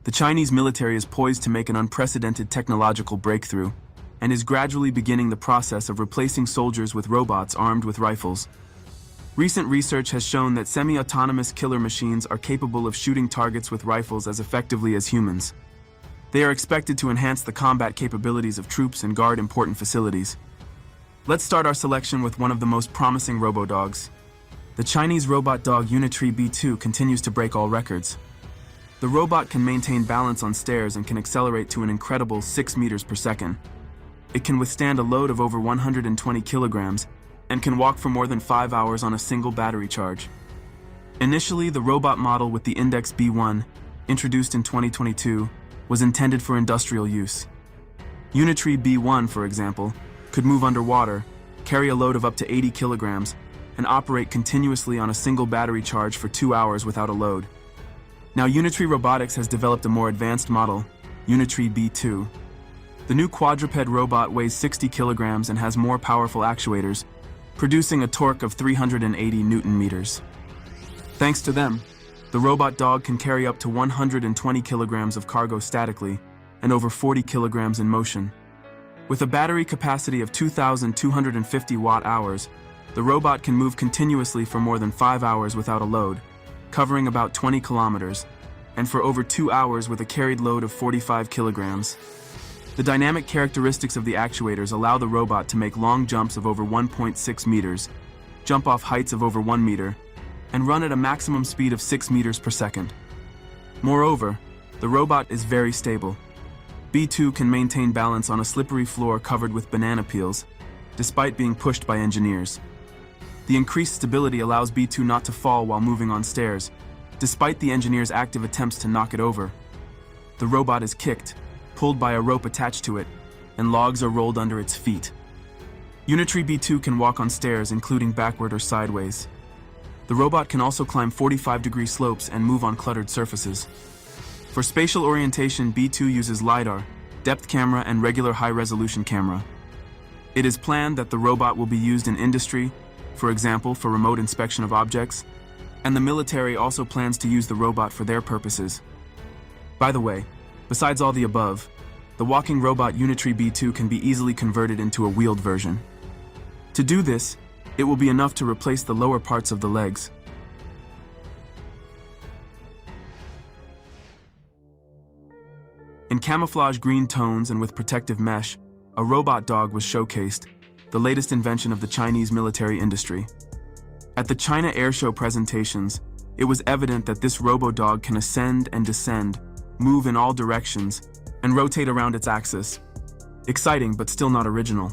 The Chinese military is poised to make an unprecedented technological breakthrough and is gradually beginning the process of replacing soldiers with robots armed with rifles. Recent research has shown that semi-autonomous killer machines are capable of shooting targets with rifles as effectively as humans. They are expected to enhance the combat capabilities of troops and guard important facilities. Let's start our selection with one of the most promising robo-dogs. The Chinese robot dog Unitree B2 continues to break all records. The robot can maintain balance on stairs and can accelerate to an incredible 6 meters per second. It can withstand a load of over 120 kilograms and can walk for more than 5 hours on a single battery charge. Initially, the robot model with the index B1, introduced in 2022, was intended for industrial use. Unitree B1, for example, could move underwater, carry a load of up to 80 kilograms, and operate continuously on a single battery charge for 2 hours without a load. Now, Unitree Robotics has developed a more advanced model, Unitree B2. The new quadruped robot weighs 60 kilograms and has more powerful actuators, producing a torque of 380 Newton-meters. Thanks to them, the robot dog can carry up to 120 kilograms of cargo statically and over 40 kilograms in motion. With a battery capacity of 2,250 watt-hours, the robot can move continuously for more than 5 hours without a load, covering about 20 kilometers, and for over 2 hours with a carried load of 45 kilograms. The dynamic characteristics of the actuators allow the robot to make long jumps of over 1.6 meters, jump off heights of over 1 meter, and run at a maximum speed of 6 meters per second. Moreover, the robot is very stable. B2 can maintain balance on a slippery floor covered with banana peels, despite being pushed by engineers. The increased stability allows B2 not to fall while moving on stairs, despite the engineers' active attempts to knock it over. The robot is kicked, pulled by a rope attached to it, and logs are rolled under its feet. Unitree B2 can walk on stairs, including backward or sideways. The robot can also climb 45-degree slopes and move on cluttered surfaces. For spatial orientation, B2 uses LiDAR, depth camera, and regular high-resolution camera. It is planned that the robot will be used in industry, for example, for remote inspection of objects, and the military also plans to use the robot for their purposes. By the way, besides all the above, the walking robot Unitree B2 can be easily converted into a wheeled version. To do this, it will be enough to replace the lower parts of the legs. In camouflage green tones and with protective mesh, a robot dog was showcased, the latest invention of the Chinese military industry. At the China Airshow presentations, it was evident that this robo-dog can ascend and descend, move in all directions, and rotate around its axis. Exciting, but still not original.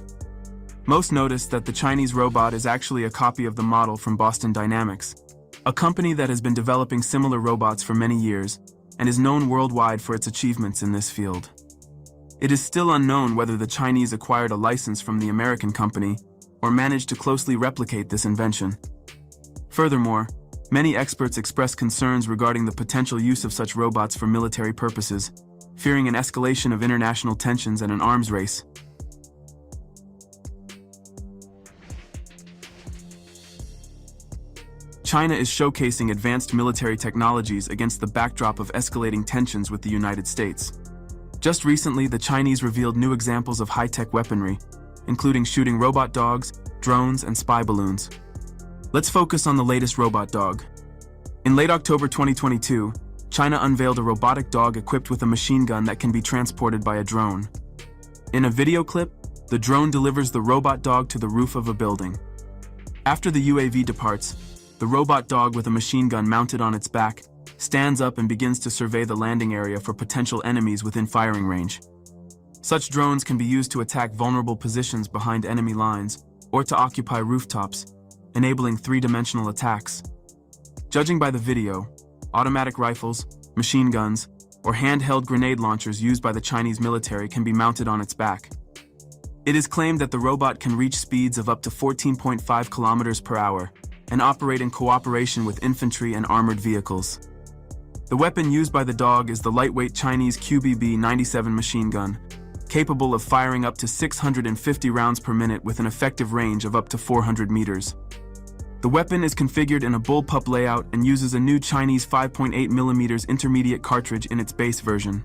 Most noticed that the Chinese robot is actually a copy of the model from Boston Dynamics, a company that has been developing similar robots for many years and is known worldwide for its achievements in this field. It is still unknown whether the Chinese acquired a license from the American company or managed to closely replicate this invention. Furthermore, many experts express concerns regarding the potential use of such robots for military purposes, fearing an escalation of international tensions and an arms race. China is showcasing advanced military technologies against the backdrop of escalating tensions with the United States. Just recently, the Chinese revealed new examples of high-tech weaponry, including shooting robot dogs, drones, and spy balloons. Let's focus on the latest robot dog. In late October 2022, China unveiled a robotic dog equipped with a machine gun that can be transported by a drone. In a video clip, the drone delivers the robot dog to the roof of a building. After the UAV departs, the robot dog with a machine gun mounted on its back stands up and begins to survey the landing area for potential enemies within firing range. Such drones can be used to attack vulnerable positions behind enemy lines or to occupy rooftops, enabling three-dimensional attacks. Judging by the video, automatic rifles, machine guns, or handheld grenade launchers used by the Chinese military can be mounted on its back. It is claimed that the robot can reach speeds of up to 14.5 kilometers per hour and operate in cooperation with infantry and armored vehicles. The weapon used by the dog is the lightweight Chinese QBB-97 machine gun, capable of firing up to 650 rounds per minute with an effective range of up to 400 meters. The weapon is configured in a bullpup layout and uses a new Chinese 5.8mm intermediate cartridge in its base version.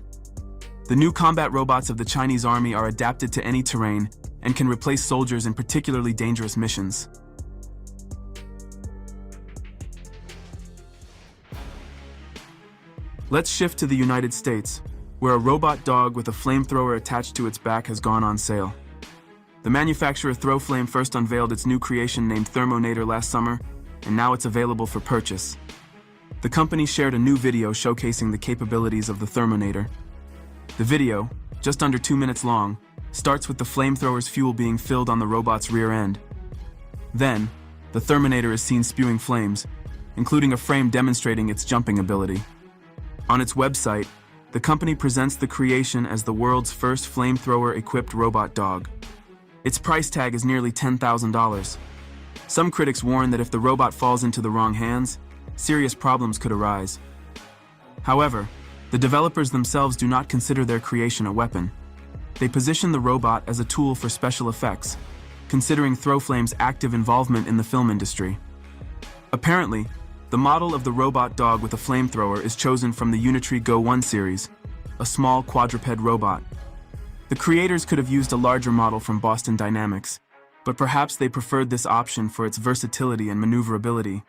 The new combat robots of the Chinese army are adapted to any terrain and can replace soldiers in particularly dangerous missions. Let's shift to the United States, where a robot dog with a flamethrower attached to its back has gone on sale. The manufacturer Throwflame first unveiled its new creation named Thermonator last summer, and now it's available for purchase. The company shared a new video showcasing the capabilities of the Thermonator. The video, just under 2 minutes long, starts with the flamethrower's fuel being filled on the robot's rear end. Then, the Thermonator is seen spewing flames, including a frame demonstrating its jumping ability. On its website, the company presents the creation as the world's first flamethrower-equipped robot dog. Its price tag is nearly $10,000. Some critics warn that if the robot falls into the wrong hands, serious problems could arise. However, the developers themselves do not consider their creation a weapon. They position the robot as a tool for special effects, considering Throwflame's active involvement in the film industry. Apparently, the model of the robot dog with a flamethrower is chosen from the Unitree Go 1 series, a small quadruped robot. The creators could have used a larger model from Boston Dynamics, but perhaps they preferred this option for its versatility and maneuverability.